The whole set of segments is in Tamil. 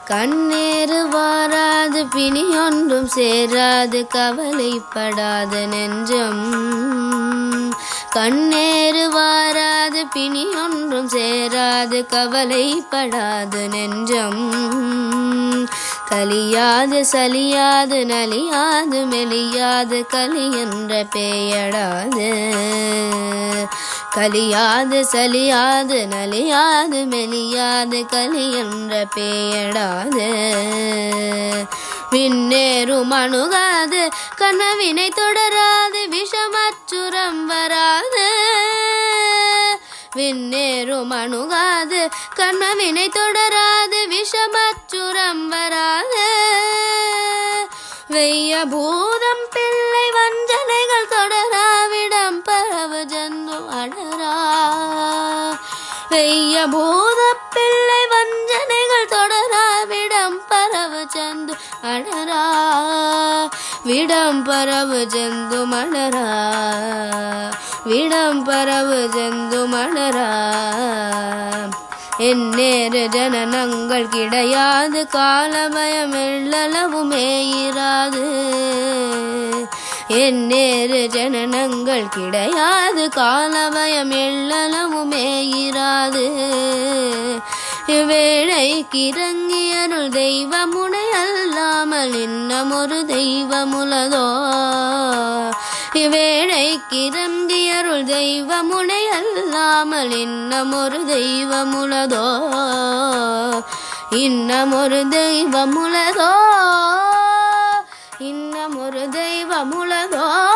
கண்ணேறு வாராது பிணியொன்றும் சேராது கவலைப்படாத நெஞ்சம். கண்ணேறு வாராது பிணியொன்றும் சேராது கவலைப்படாது நெஞ்சம். கலியாது சலியாது நலியாது மெலியாது கலி என்ற பேயடாது. கலியாது சலியாது நலியாது மெலியாது கலி என்ற பேயடாது. விண்ணேறும் அணுகாது கனவினை தொடராது விஷமச்சுரம் வராது. விண்ணேறும் அணுகாது கனவினை தொடராது விஷமச்சுரம் வராது. வெய்ய பூதம் பிள்ளை வஞ்சனைகள் தொடராவிடம் பரவு ஜந்து அடரா. வெய்ய பூத பிள்ளை வஞ்சனைகள் தொடராவிடம் பரவு ஜந்து அடரா. விடம் பரவு ஜந்து மணரா. விடம் பரவு ஜந்து மணரா. எந்நேர ஜனனங்கள் கிடையாது காலமயம் எள்ளளவுமே இராது. எந்நேர ஜனனங்கள் கிடையாது காலமயம் எள்ளளவுமே இராது. இவ்வேளைக்கு இறங்கியருள் தெய்வமுனை அல்லாமல் இன்னமொரு தெய்வமுலதோ. இவ்வேளைக்கு இறங்கியருள் தெய்வமுனை அல்லாமல் இன்னமொரு தெய்வமுலதோ. இன்னமொரு தெய்வமுலதோ. இன்னமொரு தெய்வமுலதோ.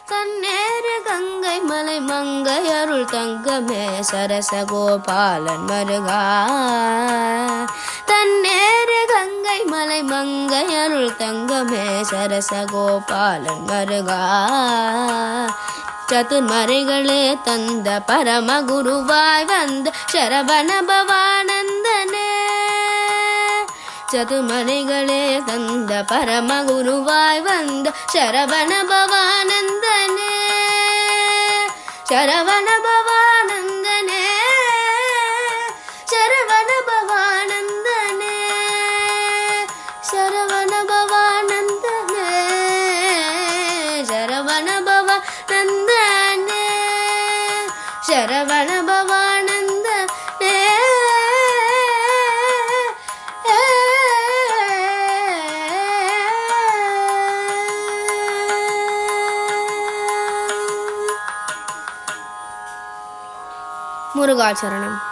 தன்னேறு கங்கை மலை மங்கை அருள் தங்கமே சரசகோபாலன் மருகா. தன்னேறு கங்கை மலை மங்கை அருள் தங்கமே சரசகோபாலன் மருகா. சதுர்மறைகளே தந்த பரமகுருவாய் வந்த சரவண பவானந்தனே. சதுர்மறைகளே தந்த பரமகுருவாய் வந்த சரவண பவானந்தனே. சரவண பவானந்தனே. சரவண பவானந்தனே. சரவண பவானந்தனே. சரவண பவானந்தனே. சரவண பவானந்தனே. முருகாச்சரணம்.